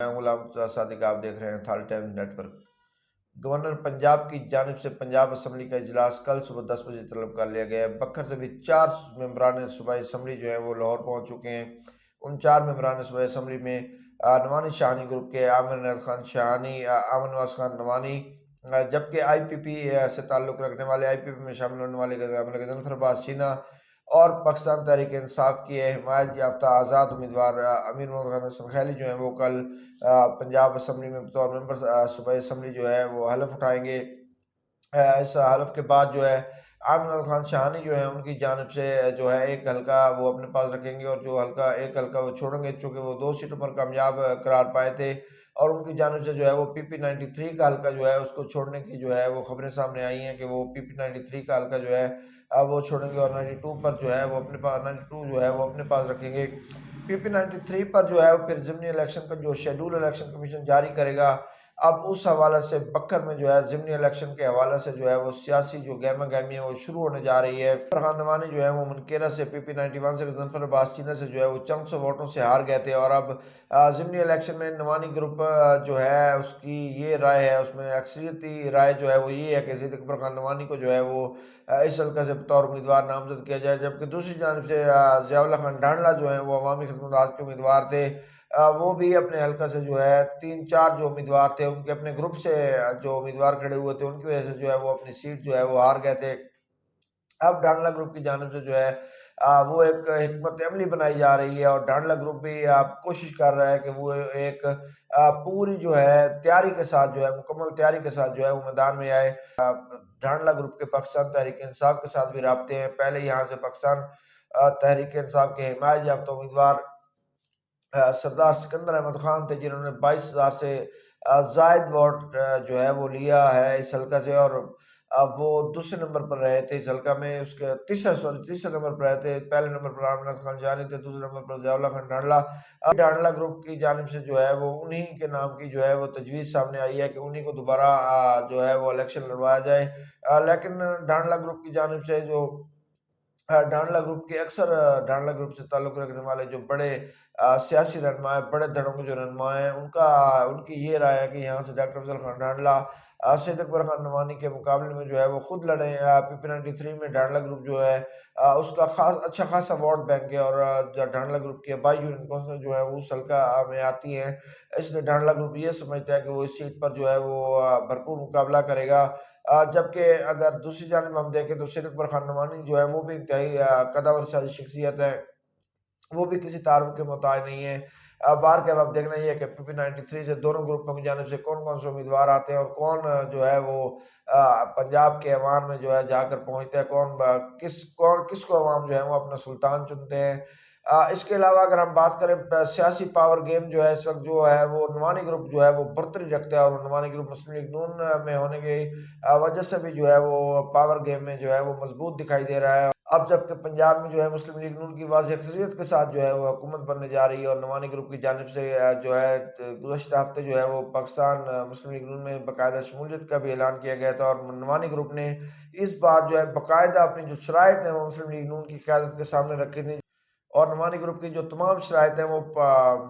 میں غلام صادق، آپ دیکھ رہے ہیں Thal Times network. Governor Punjab کی جانب سے پنجاب اسمبلی کا اجلاس کل صبح 10 بجے طلب کر لیا گیا ہے۔ بکھر سے بھی 4 ممبران صوبائی اسمبلی جو ہیں وہ لاہور پہنچ چکے ہیں۔ ان 4 ممبران صوبائی اسمبلی میں نوانی شاہانی گروپ کے عامر نیر خان شاہانی، امن نواز خان نوانی، جبکہ آئی پی پی سے تعلق رکھنے والے آئی پی پی میں شامل ہونے والے غضنفر عباس چینا اور پاکستان تحریک انصاف کی حمایت یافتہ آزاد امیدوار امیر محمد خان حسن خیلی جو ہیں وہ کل پنجاب اسمبلی میں بطور ممبر صوبائی اسمبلی جو ہے وہ حلف اٹھائیں گے۔ اس حلف کے بعد جو ہے عامر خان شاہانی جو ہے ان کی جانب سے جو ہے ایک حلقہ وہ اپنے پاس رکھیں گے، اور جو ایک حلقہ وہ چھوڑیں گے، چونکہ وہ 2 سیٹوں پر کامیاب قرار پائے تھے، اور ان کی جانب سے جو ہے وہ پی پی 93 کا حلقہ جو ہے اس کو چھوڑنے کی جو ہے وہ خبریں سامنے آئی ہیں کہ وہ پی پی 93 کا حلقہ جو ہے وہ چھوڑیں گے، اور 92 پر جو ہے وہ اپنے پاس 92 جو ہے وہ اپنے پاس رکھیں گے۔ پی پی 93 پر جو ہے پھر ضمنی الیکشن کا جو شیڈول الیکشن کمیشن جاری کرے گا۔ اب اس حوالے سے بکر میں جو ہے ضمنی الیکشن کے حوالے سے جو ہے وہ سیاسی جو گہما گہمی ہے وہ شروع ہونے جا رہی ہے۔ فرحان نوانی جو ہے وہ منکیرہ سے پی پی 91 سے غضنفر عباس چینا سے جو ہے وہ چند سو ووٹوں سے ہار گئے تھے، اور اب ضمنی الیکشن میں نوانی گروپ جو ہے اس کی یہ رائے ہے، اس میں اکثریتی رائے جو ہے وہ یہ ہے کہ سید اکبر خان نوانی کو جو ہے وہ اس حلقہ سے بطور امیدوار نامزد کیا جائے، جبکہ دوسری جانب سے ضیاء اللہ خان ڈھانڈلہ جو ہیں وہ عوامی خدمت راج کے امیدوار تھے، وہ بھی اپنے حلقہ سے جو ہے 3-4 جو امیدوار تھے ان کے اپنے گروپ سے جو امیدوار کھڑے ہوئے تھے ان کی وجہ سے جو ہے وہ اپنی سیٹ جو ہے وہ ہار گئے تھے۔ اب ڈانڈلہ گروپ کی جانب سے جو ہے وہ ایک حکمت عملی بنائی جا رہی ہے، اور ڈانڈلہ گروپ بھی کوشش کر رہا ہے کہ وہ ایک پوری جو ہے تیاری کے ساتھ جو ہے مکمل تیاری کے ساتھ جو ہے وہ میدان میں آئے۔ ڈانڈلہ گروپ کے پاکستان تحریک انصاف کے ساتھ بھی رابطے ہیں۔ پہلے یہاں سے پاکستان تحریک انصاف کے حمایت یافتہ امیدوار سردار سکندر احمد خان تھے، جنہوں نے 22,000 سے زائد ووٹ جو ہے وہ لیا ہے اس حلقہ سے، اور وہ دوسرے نمبر پر رہے تھے اس حلقہ میں۔ اس کے تیسرے نمبر پر رہے تھے۔ پہلے نمبر پر عامر نواز خان جانی تھے، دوسرے نمبر پر ضیاء اللہ خان ڈھانڈلہ۔ ڈھانڈلہ گروپ کی جانب سے جو ہے وہ انہی کے نام کی جو ہے وہ تجویز سامنے آئی ہے کہ انہی کو دوبارہ جو ہے وہ الیکشن لڑوایا جائے، لیکن ڈھانڈلہ گروپ کی جانب سے جو ڈانڈلہ گروپ کے اکثر ڈانڈلہ گروپ سے تعلق رکھنے والے جو بڑے سیاسی رہنما ہیں، بڑے دھڑوں کے جو رہنما ہیں، ان کی یہ رائے ہے کہ یہاں سے ڈاکٹر افضل خان ڈانڈلہ سید اکبر خان نوانی کے مقابلے میں جو ہے وہ خود لڑیں۔ پی پی 93 میں ڈانڈلہ گروپ جو ہے اس کا اچھا خاصا ووٹ بینک ہے، اور ڈانڈلہ گروپ کی آبائی یونین کونسل جو ہے وہ اس حلقہ میں آتی ہیں، اس لیے ڈانڈلہ گروپ یہ سمجھتا ہے کہ وہ اس سیٹ پر جو ہے وہ بھرپور مقابلہ کرے گا۔ جبکہ اگر دوسری جانب ہم دیکھیں تو سید اکبر خان نوانی جو ہے وہ بھی انتہائی قدور سازی شخصیت ہے، وہ بھی کسی تعارف کے محتاج نہیں ہے۔ بار کے اب دیکھنا یہ ہے کہ پی پی 93 سے دونوں گروپوں کی جانب سے کون کون سے امیدوار آتے ہیں، اور کون جو ہے وہ پنجاب کے عوام میں جو ہے جا کر پہنچتے ہیں، کس کو عوام جو ہے وہ اپنا سلطان چنتے ہیں۔ اس کے علاوہ اگر ہم بات کریں سیاسی پاور گیم جو ہے اس وقت جو ہے وہ نوانی گروپ جو ہے وہ برتری رکھتا ہے، اور نوانی گروپ مسلم لیگ نون میں ہونے کی وجہ سے بھی جو ہے وہ پاور گیم میں جو ہے وہ مضبوط دکھائی دے رہا ہے۔ اب جبکہ پنجاب میں جو ہے مسلم لیگ نون کی واضح اکثریت کے ساتھ جو ہے وہ حکومت بننے جا رہی ہے، اور نوانی گروپ کی جانب سے جو ہے گزشتہ ہفتے جو ہے وہ پاکستان مسلم لیگ نون میں باقاعدہ شمولیت کا بھی اعلان کیا گیا تھا، اور نوانی گروپ نے اس بار جو ہے باقاعدہ اپنی جو شرائط ہیں وہ مسلم لیگ نون کی قیادت کے سامنے رکھی تھی، اور نوانی گروپ کی جو تمام شرائط ہیں وہ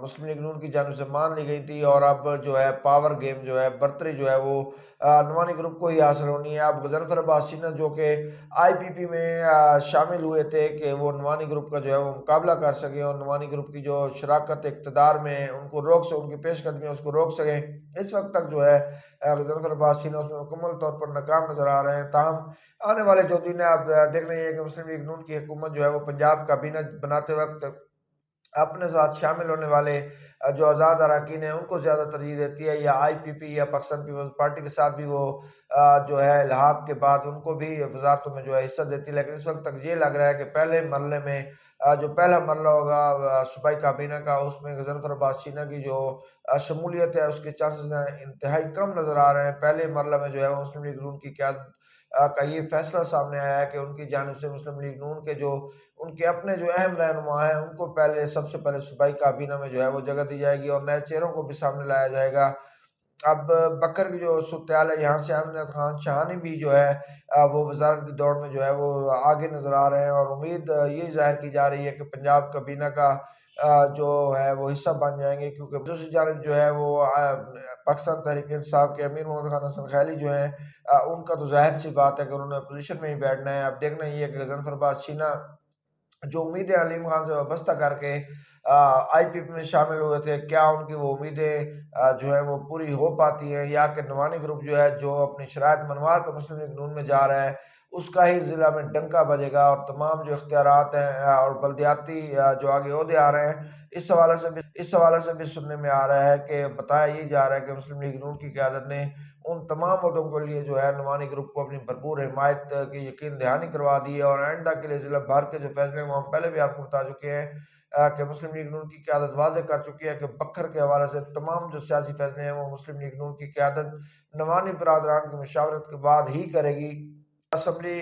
مسلم لیگ نون کی جانب سے مان لی گئی تھی، اور اب جو ہے پاور گیم جو ہے برتری جو ہے وہ نوانی گروپ کو ہی حاصل ہونی ہے۔ اب غضنفر عباس چینا جو کہ آئی پی پی میں شامل ہوئے تھے کہ وہ نوانی گروپ کا جو ہے وہ مقابلہ کر سکیں، اور نوانی گروپ کی جو شراکت اقتدار میں ان کو ان کی پیش قدمیاں اس کو روک سکیں، اس وقت تک جو ہے غضنفر عباس چینا اس میں مکمل طور پر ناکام نظر آ رہے ہیں۔ تاہم آنے والے جو دن ہے آپ دیکھ رہے ہیں کہ مسلم لیگ نون کی حکومت جو ہے وہ پنجاب کابینہ بناتے وقت اپنے ساتھ شامل ہونے والے جو آزاد اراکین ہیں ان کو زیادہ ترجیح دیتی ہے، یا آئی پی پی یا پاکستان پیپلز پارٹی کے ساتھ بھی وہ جو ہے الحاق کے بعد ان کو بھی وزارتوں میں جو ہے حصہ دیتی ہے، لیکن اس وقت تک یہ لگ رہا ہے کہ پہلے مرحلے میں جو پہلا مرحلہ ہوگا صوبائی کابینہ کا، اس میں غضنفر عباس چینا کی جو شمولیت ہے اس کے چانسز انتہائی کم نظر آ رہے ہیں۔ پہلے مرحلہ میں جو ہے مسلم لیگ نون کی قیادت کا یہ فیصلہ سامنے آیا ہے کہ ان کی جانب سے مسلم لیگ نون کے جو ان کے اپنے جو اہم رہنما ہیں ان کو سب سے پہلے صوبائی کابینہ میں جو ہے وہ جگہ دی جائے گی، اور نئے چہروں کو بھی سامنے لایا جائے گا۔ اب بکر کی جو صورتحال ہے یہاں سے امن خان شاہانی بھی جو ہے وہ وزارت کی دوڑ میں جو ہے وہ آگے نظر آ رہے ہیں، اور امید یہ ظاہر کی جا رہی ہے کہ پنجاب کابینہ کا جو ہے وہ حصہ بن جائیں گے، کیونکہ دوسری جانب جو ہے وہ پاکستان تحریک انصاف کے امیر محمد خان حسن خیلی جو ہیں ان کا تو ظاہر سی بات ہے کہ انہوں نے اپوزیشن میں ہی بیٹھنا ہے۔ اب دیکھنا یہ ہے کہ غضنفر بادشینہ جو امیدیں علیم خان سے وابستہ کر کے آئی پی پی میں شامل ہوئے تھے، کیا ان کی وہ امیدیں جو ہے وہ پوری ہو پاتی ہیں، یا کہ نعمانی گروپ جو ہے جو اپنی شرائط منوا کر مسلم لیگ نون میں جا رہا ہے اس کا ہی ضلع میں ڈنکا بجے گا، اور تمام جو اختیارات ہیں اور بلدیاتی جو آگے عہدے آ رہے ہیں اس حوالے سے بھی سننے میں آ رہا ہے کہ بتایا یہ جا رہا ہے کہ مسلم لیگ نون کی قیادت نے ان تمام عہدوں کے لیے جو ہے نعمانی گروپ کو اپنی بھرپور حمایت کی یقین دہانی کروا دی ہے، اور آئندہ کے لیے ضلع بھر کے جو فیصلے ہیں وہ ہم پہلے بھی آپ کو بتا چکے ہیں کہ مسلم لیگ نون کی قیادت واضح کر چکی ہے کہ بکھر کے حوالے سے تمام جو سیاسی فیصلے ہیں وہ مسلم لیگ نون کی قیادت نعمانی برادران کی مشاورت کے بعد ہی کرے گی۔ اسمبلی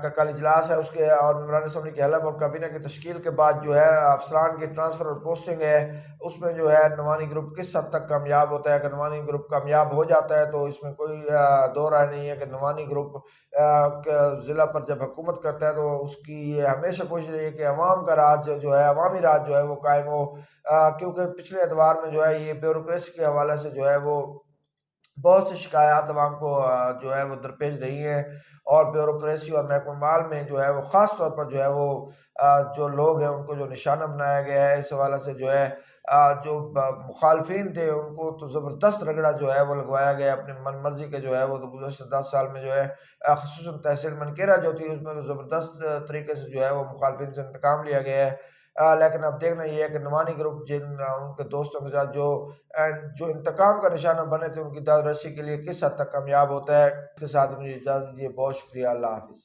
کا کل اجلاس ہے، اس کے اور ممبران اسمبلی کے حلف اور کابینہ کی تشکیل کے بعد جو ہے افسران کی ٹرانسفر اور پوسٹنگ ہے، اس میں جو ہے نعمانی گروپ کس حد تک کامیاب ہوتا ہے۔ اگر نعمانی گروپ کامیاب ہو جاتا ہے تو اس میں کوئی دو رائے نہیں ہے کہ نعمانی گروپ ضلع پر جب حکومت کرتا ہے تو اس کی یہ ہمیشہ کوشش رہی ہے کہ عوام کا راج جو ہے، عوامی راج جو ہے وہ قائم ہو، کیونکہ پچھلے ادوار میں جو ہے یہ بیوروکریسی کے حوالے سے جو ہے وہ بہت سی شکایات عوام کو جو ہے وہ درپیش رہی ہیں، اور بیوروکریسی اور محکمہ مال میں جو ہے وہ خاص طور پر جو ہے وہ جو لوگ ہیں ان کو جو نشانہ بنایا گیا ہے، اس حوالے سے جو ہے جو مخالفین تھے ان کو تو زبردست رگڑا جو ہے وہ لگوایا گیا اپنی من مرضی کے، جو ہے وہ تو گزشتہ 10 سال میں جو ہے خصوصاً تحصیل منکیرہ جو تھی اس میں تو زبردست طریقے سے جو ہے وہ مخالفین سے انتقام لیا گیا ہے۔ لیکن اب دیکھنا یہ ہے کہ نعمانی گروپ جن ان کے دوستوں کے ساتھ جو انتقام کا نشانہ بنے تھے ان کی داد رسی کے لیے کس حد تک کامیاب ہوتا ہے۔ اس کے ساتھ مجھے اجازت دیجیے، بہت شکریہ، اللہ حافظ۔